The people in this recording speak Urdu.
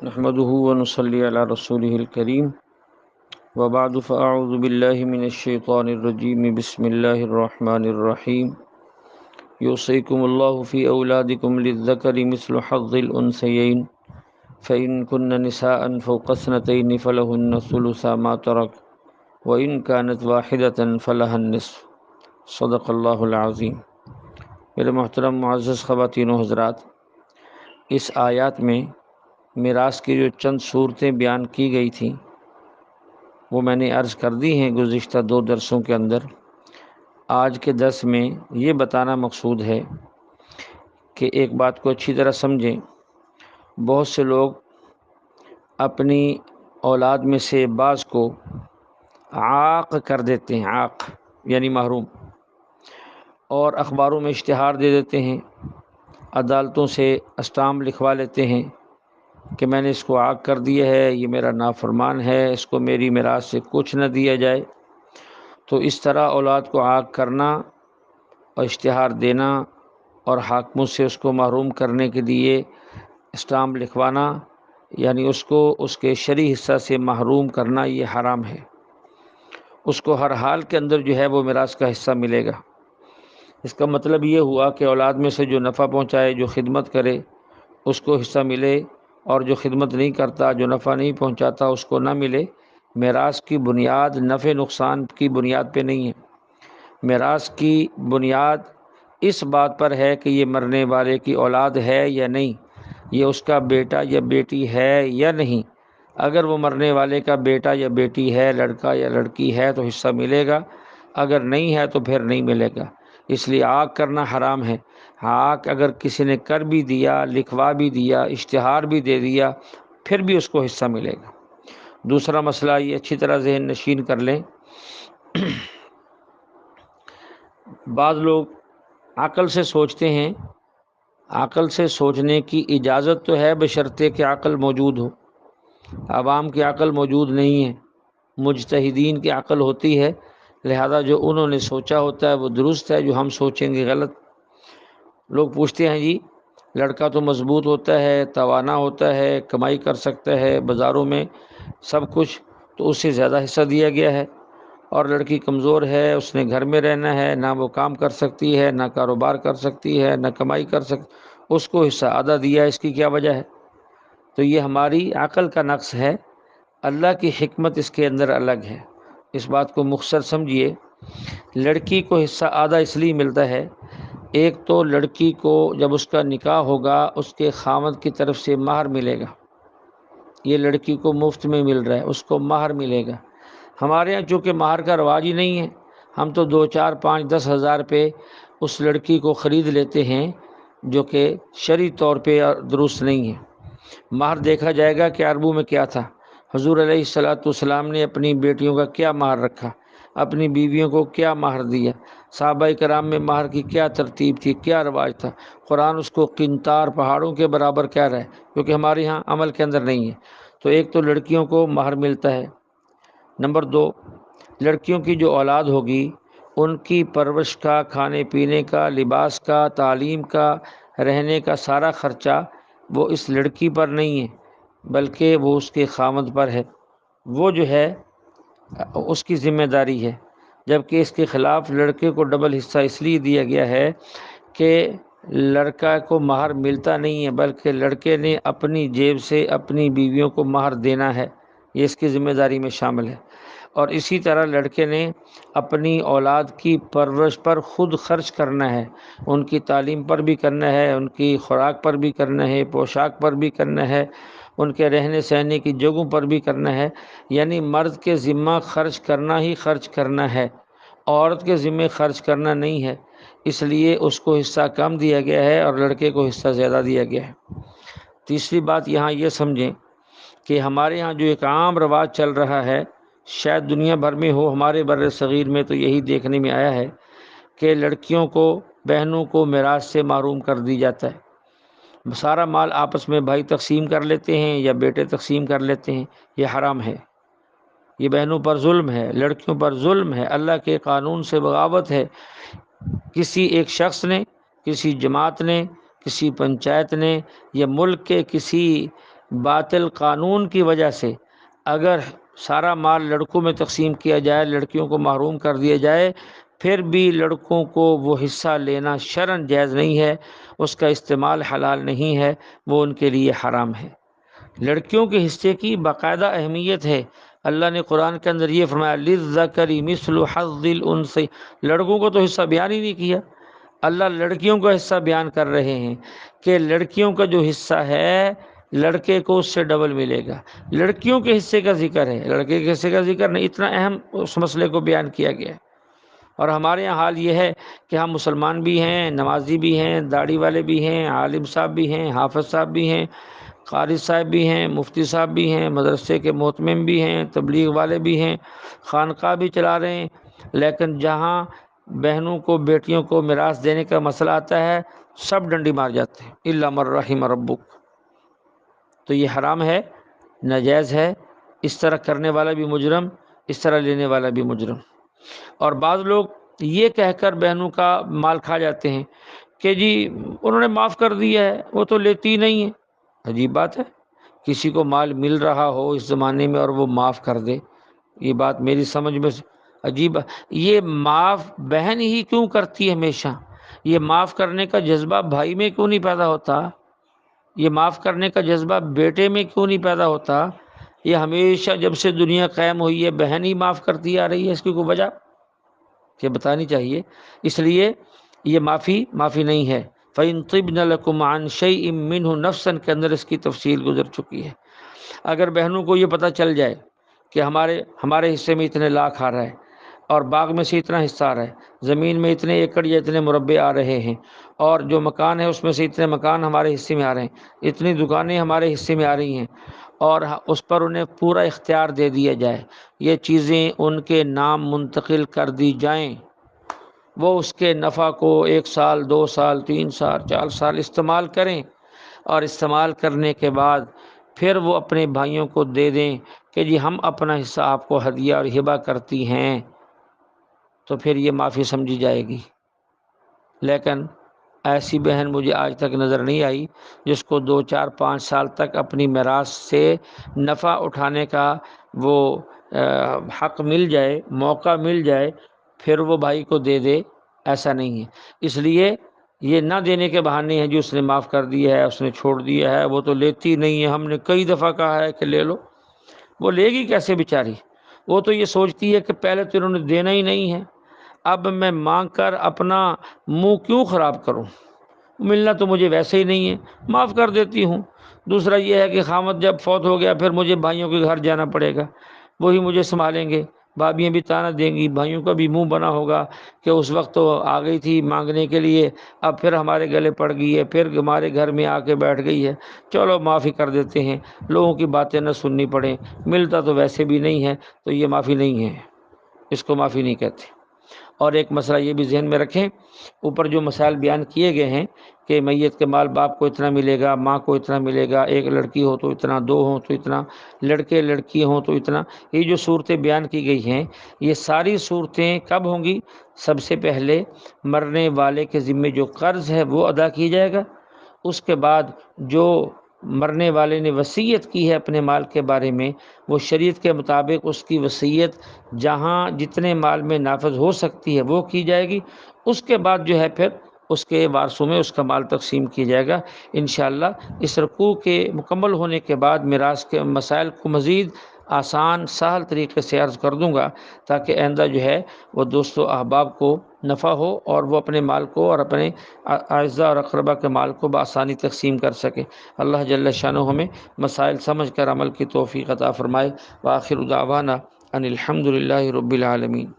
نحمده ونصلي على رسوله الكريم وبعد فأعوذ بالله من الشيطان الرجيم بسم الله الرحمن الرحيم يوصيكم الله في أولادكم للذكر مثل حظ الأنثيين فإن كن نساء فوق اثنتين فلهن ثلثا ما ترك وإن كانت واحدة فلها النصف صدق اللہ العظیم۔ میرے محترم معزز خواتین و حضرات، اس آیات میں میراث کی جو چند صورتیں بیان کی گئی تھیں وہ میں نے عرض کر دی ہیں گزشتہ 2 درسوں کے اندر۔ آج کے درس میں یہ بتانا مقصود ہے کہ ایک بات کو اچھی طرح سمجھیں۔ بہت سے لوگ اپنی اولاد میں سے بعض کو عاق کر دیتے ہیں، عاق یعنی محروم، اور اخباروں میں اشتہار دے دیتے ہیں، عدالتوں سے اسٹامپ لکھوا لیتے ہیں کہ میں نے اس کو عاق کر دیا ہے، یہ میرا نافرمان ہے، اس کو میری میراث سے کچھ نہ دیا جائے۔ تو اس طرح اولاد کو عاق کرنا اور اشتہار دینا اور حاکموں سے اس کو محروم کرنے کے لیے اسٹامپ لکھوانا، یعنی اس کو اس کے شرعی حصہ سے محروم کرنا، یہ حرام ہے۔ اس کو ہر حال کے اندر جو ہے وہ میراث کا حصہ ملے گا۔ اس کا مطلب یہ ہوا کہ اولاد میں سے جو نفع پہنچائے، جو خدمت کرے، اس کو حصہ ملے، اور جو خدمت نہیں کرتا، جو نفع نہیں پہنچاتا، اس کو نہ ملے۔ میراث کی بنیاد نفع نقصان کی بنیاد پہ نہیں ہے۔ میراث کی بنیاد اس بات پر ہے کہ یہ مرنے والے کی اولاد ہے یا نہیں، یہ اس کا بیٹا یا بیٹی ہے یا نہیں۔ اگر وہ مرنے والے کا بیٹا یا بیٹی ہے، لڑکا یا لڑکی ہے، تو حصہ ملے گا، اگر نہیں ہے تو پھر نہیں ملے گا۔ اس لیے عاق کرنا حرام ہے۔ عاق اگر کسی نے کر بھی دیا، لکھوا بھی دیا، اشتہار بھی دے دیا، پھر بھی اس کو حصہ ملے گا۔ دوسرا مسئلہ یہ اچھی طرح ذہن نشین کر لیں۔ بعض لوگ عقل سے سوچتے ہیں، عقل سے سوچنے کی اجازت تو ہے بشرطے کہ عقل موجود ہو۔ عوام کی عقل موجود نہیں ہے، مجتہدین کی عقل ہوتی ہے، لہذا جو انہوں نے سوچا ہوتا ہے وہ درست ہے، جو ہم سوچیں گے غلط۔ لوگ پوچھتے ہیں جی لڑکا تو مضبوط ہوتا ہے، توانا ہوتا ہے، کمائی کر سکتا ہے، بازاروں میں سب کچھ، تو اس سے زیادہ حصہ دیا گیا ہے، اور لڑکی کمزور ہے، اس نے گھر میں رہنا ہے، نہ وہ کام کر سکتی ہے، نہ کاروبار کر سکتی ہے، نہ کمائی کر سکتی، اس کو حصہ آدھا دیا، اس کی کیا وجہ ہے؟ تو یہ ہماری عقل کا نقص ہے، اللہ کی حکمت اس کے اندر الگ ہے۔ اس بات کو مختصر سمجھیے۔ لڑکی کو حصہ آدھا اس لیے ملتا ہے، ایک تو لڑکی کو جب اس کا نکاح ہوگا اس کے خاوند کی طرف سے مہر ملے گا، یہ لڑکی کو مفت میں مل رہا ہے، اس کو مہر ملے گا۔ ہمارے ہاں چونکہ مہر کا رواج ہی نہیں ہے، ہم تو 2 4 5 10 ہزار پہ اس لڑکی کو خرید لیتے ہیں، جو کہ شرعی طور پہ درست نہیں ہے۔ مہر دیکھا جائے گا کہ عربوں میں کیا تھا، حضور علیہ السلام نے اپنی بیٹیوں کا کیا مہر رکھا، اپنی بیویوں کو کیا مہر دیا، صحابہ کرام میں مہر کی کیا ترتیب تھی، کیا رواج تھا۔ قرآن اس کو قنطار پہاڑوں کے برابر کہہ رہا ہے، کیونکہ ہمارے ہاں عمل کے اندر نہیں ہے۔ تو ایک تو لڑکیوں کو مہر ملتا ہے۔ نمبر 2، لڑکیوں کی جو اولاد ہوگی ان کی پرورش کا، کھانے پینے کا، لباس کا، تعلیم کا، رہنے کا سارا خرچہ وہ اس لڑکی پر نہیں ہے، بلکہ وہ اس کے خاوند پر ہے، وہ جو ہے اس کی ذمہ داری ہے۔ جبکہ اس کے خلاف لڑکے کو ڈبل حصہ اس لیے دیا گیا ہے کہ لڑکا کو مہر ملتا نہیں ہے، بلکہ لڑکے نے اپنی جیب سے اپنی بیویوں کو مہر دینا ہے، یہ اس کی ذمہ داری میں شامل ہے۔ اور اسی طرح لڑکے نے اپنی اولاد کی پرورش پر خود خرچ کرنا ہے، ان کی تعلیم پر بھی کرنا ہے، ان کی خوراک پر بھی کرنا ہے، پوشاک پر بھی کرنا ہے، ان کے رہنے سہنے کی جگہوں پر بھی کرنا ہے۔ یعنی مرد کے ذمہ خرچ کرنا ہی خرچ کرنا ہے، عورت کے ذمہ خرچ کرنا نہیں ہے، اس لیے اس کو حصہ کم دیا گیا ہے اور لڑکے کو حصہ زیادہ دیا گیا ہے۔ تیسری بات یہاں یہ سمجھیں کہ ہمارے ہاں جو ایک عام رواج چل رہا ہے، شاید دنیا بھر میں ہو، ہمارے بر صغیر میں تو یہی دیکھنے میں آیا ہے کہ لڑکیوں کو، بہنوں کو میراث سے محروم کر دی جاتا ہے۔ سارا مال آپس میں بھائی تقسیم کر لیتے ہیں یا بیٹے تقسیم کر لیتے ہیں، یہ حرام ہے، یہ بہنوں پر ظلم ہے، لڑکیوں پر ظلم ہے، اللہ کے قانون سے بغاوت ہے۔ کسی ایک شخص نے، کسی جماعت نے، کسی پنچایت نے یا ملک کے کسی باطل قانون کی وجہ سے اگر سارا مال لڑکوں میں تقسیم کیا جائے، لڑکیوں کو محروم کر دیا جائے، پھر بھی لڑکوں کو وہ حصہ لینا شرعاً جائز نہیں ہے، اس کا استعمال حلال نہیں ہے، وہ ان کے لیے حرام ہے۔ لڑکیوں کے حصے کی باقاعدہ اہمیت ہے۔ اللہ نے قرآن کے اندر یہ فرمایا للذکر مثل حظ الانثیین، لڑکوں کو تو حصہ بیان ہی نہیں کیا، اللہ لڑکیوں کا حصہ بیان کر رہے ہیں کہ لڑکیوں کا جو حصہ ہے لڑکے کو اس سے ڈبل ملے گا۔ لڑکیوں کے حصے کا ذکر ہے، لڑکے کے حصے کا ذکر نہیں، اتنا اہم اس مسئلے کو بیان کیا گیا ہے۔ اور ہمارے یہاں حال یہ ہے کہ ہم مسلمان بھی ہیں، نمازی بھی ہیں، داڑھی والے بھی ہیں، عالم صاحب بھی ہیں، حافظ صاحب بھی ہیں، قاری صاحب بھی ہیں، مفتی صاحب بھی ہیں، مدرسے کے محتمم بھی ہیں، تبلیغ والے بھی ہیں، خانقاہ بھی چلا رہے ہیں، لیکن جہاں بہنوں کو بیٹیوں کو میراث دینے کا مسئلہ آتا ہے سب ڈنڈی مار جاتے ہیں، الا من رحم ربک۔ تو یہ حرام ہے، ناجائز ہے، اس طرح کرنے والا بھی مجرم، اس طرح لینے والا بھی مجرم۔ اور بعض لوگ یہ کہہ کر بہنوں کا مال کھا جاتے ہیں کہ جی انہوں نے معاف کر دیا ہے، وہ تو لیتی نہیں ہے۔ عجیب بات ہے، کسی کو مال مل رہا ہو اس زمانے میں اور وہ معاف کر دے، یہ بات میری سمجھ میں عجیب ہے۔ یہ معاف بہن ہی کیوں کرتی ہے ہمیشہ؟ یہ معاف کرنے کا جذبہ بھائی میں کیوں نہیں پیدا ہوتا؟ یہ معاف کرنے کا جذبہ بیٹے میں کیوں نہیں پیدا ہوتا؟ یہ ہمیشہ جب سے دنیا قائم ہوئی ہے بہن ہی معاف کرتی آ رہی ہے، اس کی کوئی وجہ کہ بتانی چاہیے۔ اس لیے یہ معافی نہیں ہے۔ فَإِن طِبْنَ لَكُمْ عَنْ شَيْءٍ مِّنْهُ نَفْسًا کے اندر اس کی تفصیل گزر چکی ہے۔ اگر بہنوں کو یہ پتہ چل جائے کہ ہمارے حصے میں اتنے لاکھ آ رہا ہے اور باغ میں سے اتنا حصہ آ رہا ہے، زمین میں اتنے ایکڑ یا اتنے مربع آ رہے ہیں، اور جو مکان ہے اس میں سے اتنے مکان ہمارے حصے میں آ رہے ہیں، اتنی دکانیں ہمارے حصے میں آ رہی ہیں، اور اس پر انہیں پورا اختیار دے دیا جائے، یہ چیزیں ان کے نام منتقل کر دی جائیں، وہ اس کے نفع کو 1 سال 2 سال 3 سال 4 سال استعمال کریں، اور استعمال کرنے کے بعد پھر وہ اپنے بھائیوں کو دے دیں کہ جی ہم اپنا حصہ آپ کو ہدیہ اور ہبہ کرتی ہیں، تو پھر یہ معافی سمجھی جائے گی۔ لیکن ایسی بہن مجھے آج تک نظر نہیں آئی جس کو 2 4 5 سال تک اپنی میراث سے نفع اٹھانے کا وہ حق مل جائے، موقع مل جائے، پھر وہ بھائی کو دے دے، ایسا نہیں ہے۔ اس لیے یہ نہ دینے کے بہانے ہیں جو اس نے معاف کر دیا ہے، اس نے چھوڑ دیا ہے، وہ تو لیتی نہیں ہے، ہم نے کئی دفعہ کہا ہے کہ لے لو۔ وہ لے گی کیسے بیچاری؟ وہ تو یہ سوچتی ہے کہ پہلے تو انہوں نے دینا ہی نہیں ہے، اب میں مانگ کر اپنا منہ کیوں خراب کروں، ملنا تو مجھے ویسے ہی نہیں ہے، معاف کر دیتی ہوں۔ دوسرا یہ ہے کہ خامد جب فوت ہو گیا پھر مجھے بھائیوں کے گھر جانا پڑے گا، وہی مجھے سنبھالیں گے، بھابیاں بھی تانا دیں گی، بھائیوں کا بھی منہ بنا ہوگا کہ اس وقت تو آ گئی تھی مانگنے کے لیے، اب پھر ہمارے گلے پڑ گئی ہے، پھر ہمارے گھر میں آ کے بیٹھ گئی ہے، چلو معافی کر دیتے ہیں، لوگوں کی باتیں نہ سننی پڑیں، ملتا تو ویسے بھی نہیں ہے، تو یہ معافی نہیں ہے، اس کو معافی نہیں کہتے۔ اور ایک مسئلہ یہ بھی ذہن میں رکھیں، اوپر جو مسائل بیان کیے گئے ہیں کہ میت کے مال باپ کو اتنا ملے گا، ماں کو اتنا ملے گا، ایک لڑکی ہو تو اتنا، 2 ہوں تو اتنا، لڑکے لڑکی ہوں تو اتنا، یہ جو صورتیں بیان کی گئی ہیں یہ ساری صورتیں کب ہوں گی؟ سب سے پہلے مرنے والے کے ذمے جو قرض ہے وہ ادا کی جائے گا، اس کے بعد جو مرنے والے نے وصیت کی ہے اپنے مال کے بارے میں، وہ شریعت کے مطابق اس کی وصیت جہاں جتنے مال میں نافذ ہو سکتی ہے وہ کی جائے گی، اس کے بعد جو ہے پھر اس کے وارثوں میں اس کا مال تقسیم کیا جائے گا انشاءاللہ۔ اس رکوع کے مکمل ہونے کے بعد میراث کے مسائل کو مزید آسان سہل طریقے سے عرض کر دوں گا تاکہ آئندہ جو ہے وہ دوست و احباب کو نفع ہو اور وہ اپنے مال کو اور اپنے اعزاء اور اقربا کے مال کو بآسانی تقسیم کر سکے۔ اللہ جل شانہ ہمیں مسائل سمجھ کر عمل کی توفیق عطا فرمائے۔ وآخر دعوانا ان الحمد للہ رب العالمین۔